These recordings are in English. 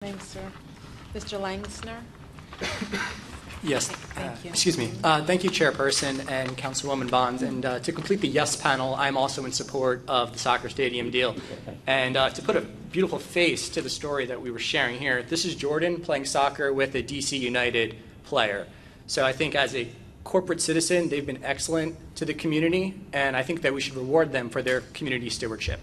Thanks, sir. Mr. Langsner? Yes. Thank you. Excuse me. Thank you, Chairperson and Councilwoman Bonds. And to complete the yes panel, I'm also in support of the soccer stadium deal. And to put a beautiful face to the story that we were sharing here, this is Jordan playing soccer with a DC United player. So I think as a corporate citizen, they've been excellent to the community, and I think that we should reward them for their community stewardship.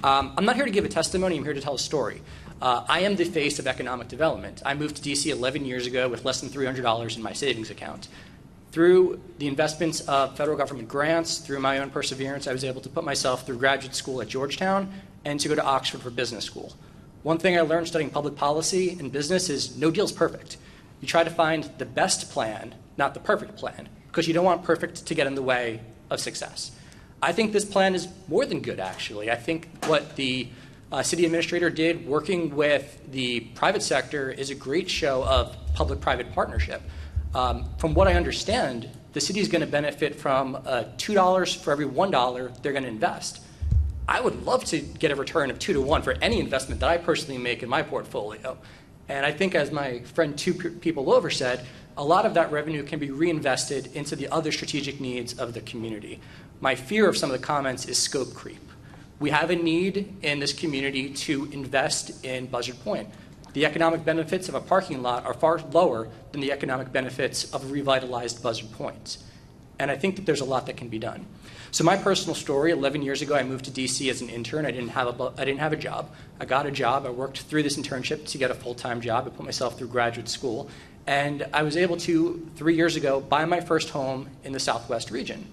I'm not here to give a testimony. I'm here to tell a story. I am the face of economic development. I moved to DC 11 years ago with less than $300 in my savings account. Through the investments of federal government grants, through my own perseverance, I was able to put myself through graduate school at Georgetown and to go to Oxford for business school. One thing I learned studying public policy and business is no deal's perfect. You try to find the best plan, not the perfect plan, because you don't want perfect to get in the way of success. I think this plan is more than good, actually. I think what the city administrator did working with the private sector is a great show of public-private partnership. From what I understand, the city is going to benefit from $2 for every $1 they're going to invest. I would love to get a return of 2 to 1 for any investment that I personally make in my portfolio. And I think, as my friend two people over said, a lot of that revenue can be reinvested into the other strategic needs of the community. My fear of some of the comments is scope creep. We have a need in this community to invest in Buzzard Point. The economic benefits of a parking lot are far lower than the economic benefits of a revitalized Buzzard Point. And I think that there's a lot that can be done. So my personal story, 11 years ago, I moved to DC as an intern. I didn't have a job. I got a job. I worked through this internship to get a full-time job. I put myself through graduate school. And I was able to, 3 years ago, buy my first home in the Southwest region.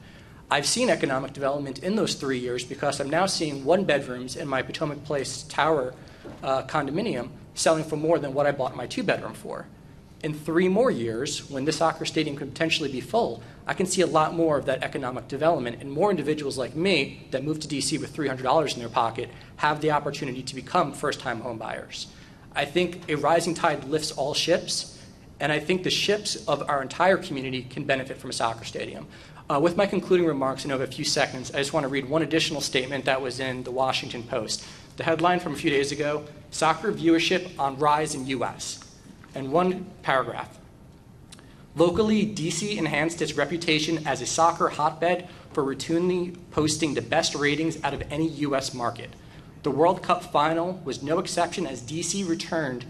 I've seen economic development in those 3 years because I'm now seeing one-bedrooms in my Potomac Place Tower condominium selling for more than what I bought my 2-bedroom for. In 3 more years, when this soccer stadium could potentially be full, I can see a lot more of that economic development, and more individuals like me that move to DC with $300 in their pocket have the opportunity to become first-time home buyers. I think a rising tide lifts all ships, and I think the ships of our entire community can benefit from a soccer stadium. With my concluding remarks, I know I have a few seconds, I just want to read one additional statement that was in the Washington Post. The headline from a few days ago, "Soccer viewership on rise in U.S." And one paragraph. Locally, DC enhanced its reputation as a soccer hotbed for routinely posting the best ratings out of any U.S. market. The World Cup final was no exception, as DC returned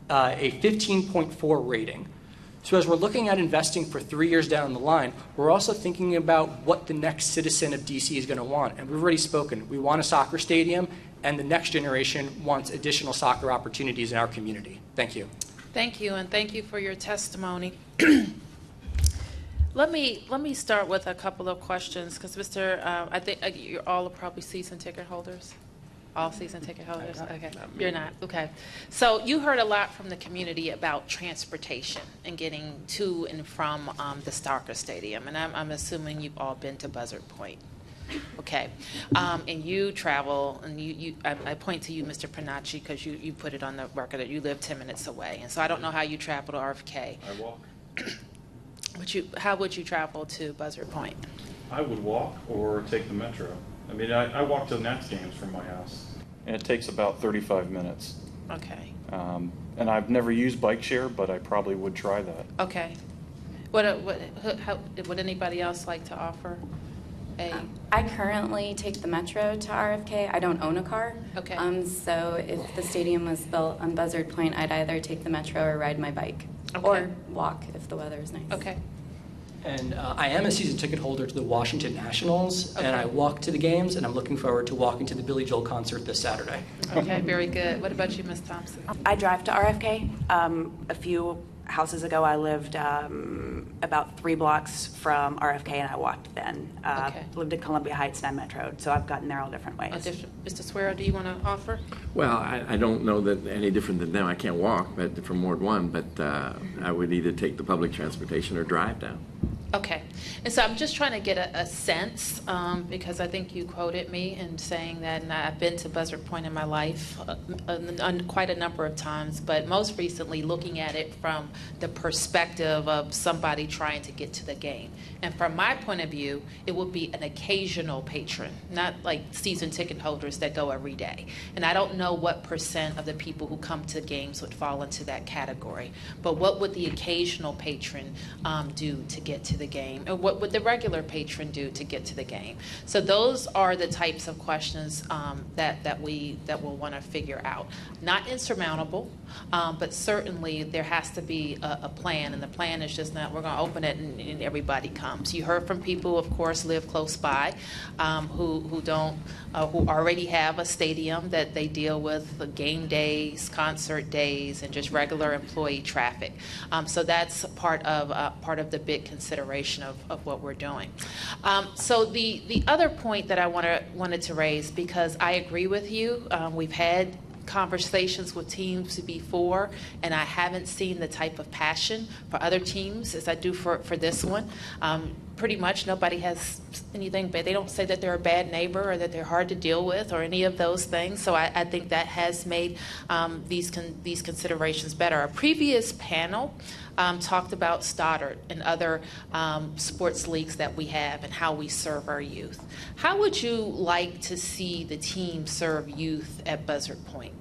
a 15.4 rating. So as we're looking at investing for 3 years down the line, we're also thinking about what the next citizen of DC is going to want. And we've already spoken. We want a soccer stadium, and the next generation wants additional soccer opportunities in our community. Thank you. Thank you, and thank you for your testimony. Let me start with a couple of questions, because I think you're all probably season ticket holders. All season ticket holders? Okay. You're not? Okay. So you heard a lot from the community about transportation and getting to and from the soccer stadium, and I'm assuming you've all been to Buzzard Point. Okay. And you travel, and I point to you, Mr. Panacci, because you put it on the record that you live 10 minutes away. And so I don't know how you travel to RFK. I walk. How would you travel to Buzzard Point? I would walk or take the metro. I mean, I walk to Nats games from my house, and it takes about 35 minutes. Okay. And I've never used bike share, but I probably would try that. Okay. Would anybody else like to offer? I currently take the metro to RFK. I don't own a car. Okay. So if the stadium was built on Buzzard Point, I'd either take the metro or ride my bike. Okay. Or walk if the weather is nice. Okay. And I am a season ticket holder to the Washington Nationals, Okay. and I walk to the games, and I'm looking forward to walking to the Billy Joel concert this Saturday. Okay, very good. What about you, Ms. Thompson? I drive to RFK. A few houses ago, I lived about 3 blocks from RFK, and I walked then. Okay. Lived in Columbia Heights, and I metroed, so I've gotten there all different ways. Mr. Swear, do you want to offer? Well, I don't know that any different than them. I can't walk from Ward 1, but I would either take the public transportation or drive down. Okay, and so I'm just trying to get a sense, because I think you quoted me in saying that, and I've been to Buzzard Point in my life quite a number of times, but most recently looking at it from the perspective of somebody trying to get to the game. And from my point of view, it would be an occasional patron, not like season ticket holders that go every day. And I don't know what % of the people who come to games would fall into that category, but what would the occasional patron do to get to the game, and what would the regular patron do to get to the game? So those are the types of questions that we'll want to figure out. Not insurmountable, but certainly there has to be a plan, and the plan is just not we're going to open it and everybody comes. You heard from people, of course, live close by, who already have a stadium that they deal with game days, concert days, and just regular employee traffic. So that's part of the big consideration of what we're doing. So the other point that I wanted to raise, because I agree with you, we've had conversations with teams before, and I haven't seen the type of passion for other teams as I do for this one. Pretty much nobody has anything bad. They don't say that they're a bad neighbor or that they're hard to deal with or any of those things. So I think that has made these considerations better. Our previous panel talked about Stoddard and other sports leagues that we have and how we serve our youth. How would you like to see the team serve youth at Buzzard Point?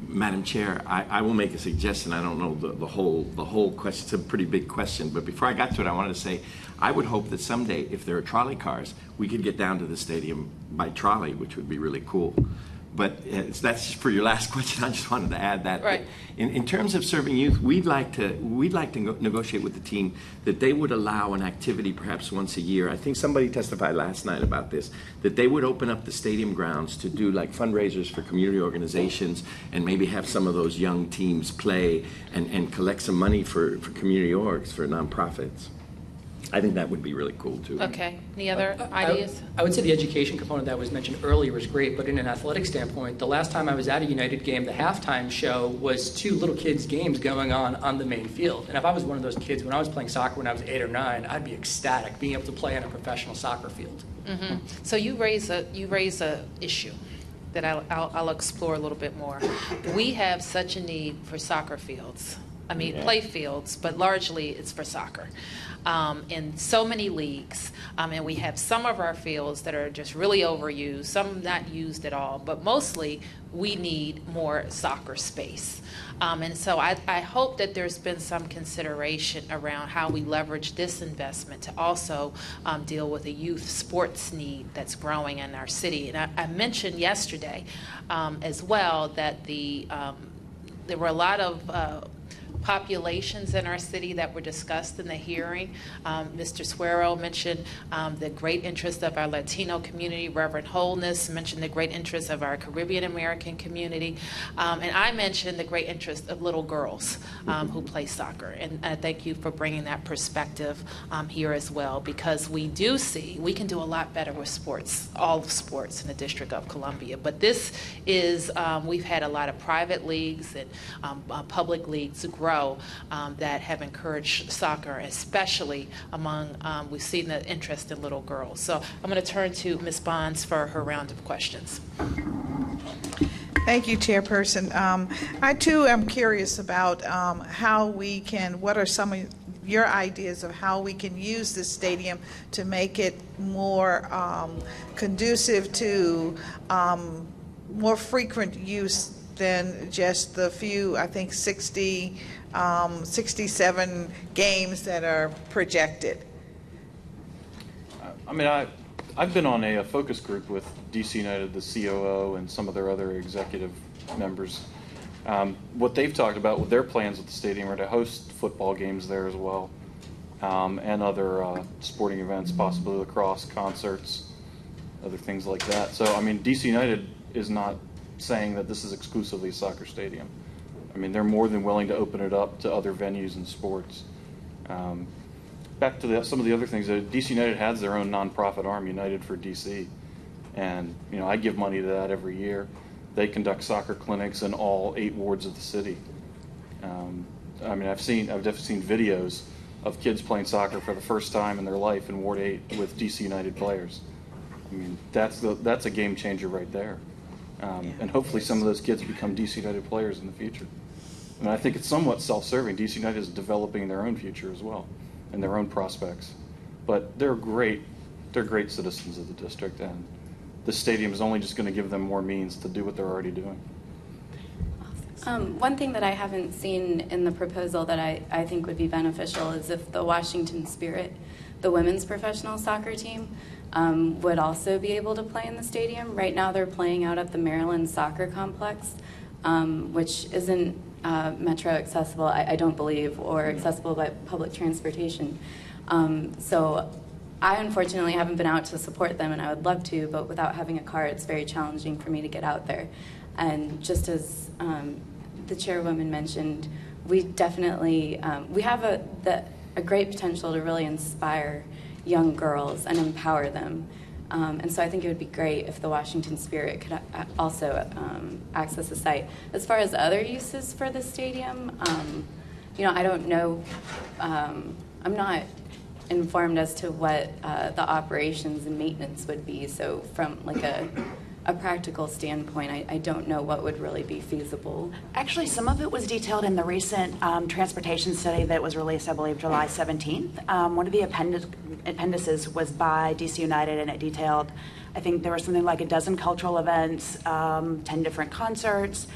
Madam Chair, I will make a suggestion. I don't know the whole question. It's a pretty big question, but before I got to it, I wanted to say I would hope that someday, if there are trolley cars, we could get down to the stadium by trolley, which would be really cool. But that's for your last question. I just wanted to add that. Right. In terms of serving youth, we'd like to negotiate with the team that they would allow an activity perhaps once a year. I think somebody testified last night about this, that they would open up the stadium grounds to do like fundraisers for community organizations and maybe have some of those young teams play and collect some money for community orgs, for nonprofits. I think that would be really cool too. Okay. Any other ideas? I would say the education component that was mentioned earlier was great, but in an athletic standpoint, the last time I was at a United game, the halftime show was 2 little kids' games going on the main field. And if I was one of those kids, when I was playing soccer when I was 8 or 9, I'd be ecstatic being able to play on a professional soccer field. Mm-hmm. So you raise a issue that I'll explore a little bit more. We have such a need for soccer fields. I mean, play fields, but largely it's for soccer. In so many leagues, and we have some of our fields that are just really overused, some not used at all, but mostly we need more soccer space. And so I hope that there's been some consideration around how we leverage this investment to also deal with a youth sports need that's growing in our city. And I mentioned yesterday as well that there were a lot of populations in our city that were discussed in the hearing. Mr. Suero mentioned the great interest of our Latino community. Reverend Holness mentioned the great interest of our Caribbean American community. And I mentioned the great interest of little girls who play soccer. And I thank you for bringing that perspective here as well, because we do see we can do a lot better with sports, all of sports in the District of Columbia. But this is, we've had a lot of private leagues and public leagues grow that have encouraged soccer, especially among, we've seen the interest in little girls. So I'm going to turn to Ms. Bonds for her round of questions. Thank you, Chairperson. I too am curious about how we can, what are some of your ideas of how we can use this stadium to make it more conducive to more frequent use than just the few, I think 67 games that are projected. I mean, I've been on a focus group with DC United, the COO, and some of their other executive members. What they've talked about with their plans at the stadium are to host football games there as well, and other sporting events, possibly lacrosse, concerts, other things like that. So, I mean, DC United is not saying that this is exclusively a soccer stadium. I mean, they're more than willing to open it up to other venues and sports. Back to some of the other things, DC United has their own nonprofit arm, United for DC, and I give money to that every year. They conduct soccer clinics in all 8 wards of the city. I mean, I've definitely seen videos of kids playing soccer for the first time in their life in Ward 8 with DC United players. I mean, that's a game changer right there. And hopefully some of those kids become DC United players in the future. And I think it's somewhat self-serving. DC United is developing their own future as well and their own prospects. But they're great citizens of the district, and the stadium is only just going to give them more means to do what they're already doing. One thing that I haven't seen in the proposal that I think would be beneficial is if the Washington Spirit, the women's professional soccer team, would also be able to play in the stadium. Right now they're playing out at the Maryland Soccer Complex, which isn't metro accessible, I don't believe, or accessible by public transportation. So I unfortunately haven't been out to support them, and I would love to, but without having a car, it's very challenging for me to get out there. And just as the chairwoman mentioned, we definitely we have a great potential to really inspire young girls and empower them. And so I think it would be great if the Washington Spirit could also access the site. As far as other uses for the stadium, I don't know. I'm not informed as to what the operations and maintenance would be. So from like a practical standpoint, I don't know what would really be feasible. Actually, some of it was detailed in the recent transportation study that was released, I believe, July 17th. One of the appendices was by DC United, and it detailed, I think there was something like a dozen cultural events, 10 different concerts,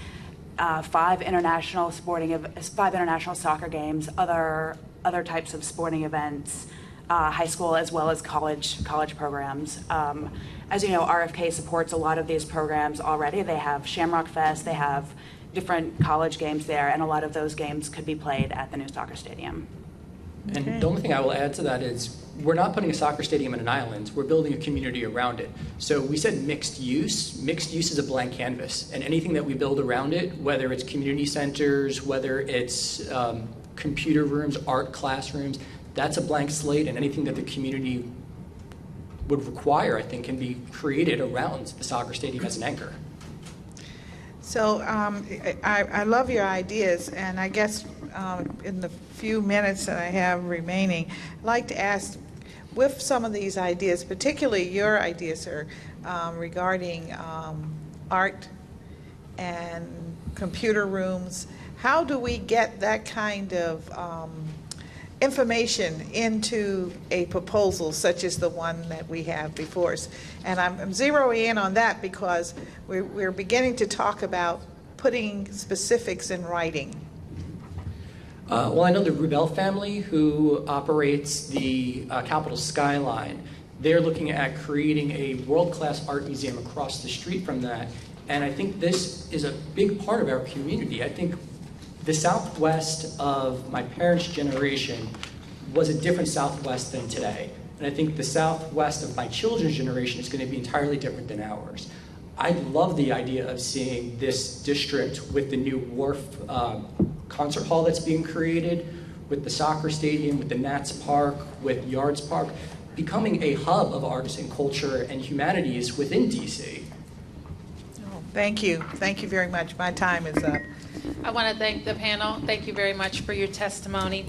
5 international soccer games, other types of sporting events, high school as well as college programs. As you know, RFK supports a lot of these programs already. They have Shamrock Fest, they have different college games there, and a lot of those games could be played at the new soccer stadium. And the only thing I will add to that is we're not putting a soccer stadium in an island. We're building a community around it. So we said mixed use. Mixed use is a blank canvas. And anything that we build around it, whether it's community centers, whether it's computer rooms, art classrooms, that's a blank slate. And anything that the community would require, I think, can be created around the soccer stadium as an anchor. So I love your ideas, and I guess in the few minutes that I have remaining, I'd like to ask, with some of these ideas, particularly your ideas, sir, regarding art and computer rooms, how do we get that kind of information into a proposal such as the one that we have before us? And I'm zeroing in on that because we're beginning to talk about putting specifics in writing. Well, I know the Rubel family, who operates the Capitol Skyline, they're looking at creating a world-class art museum across the street from that. And I think this is a big part of our community. I think the Southwest of my parents' generation was a different Southwest than today. And I think the Southwest of my children's generation is going to be entirely different than ours. I love the idea of seeing this district with the new Wharf concert hall that's being created, with the soccer stadium, with the Nats Park, with Yards Park, becoming a hub of arts and culture and humanities within DC. Oh, thank you. Thank you very much. My time is up. I want to thank the panel. Thank you very much for your testimony.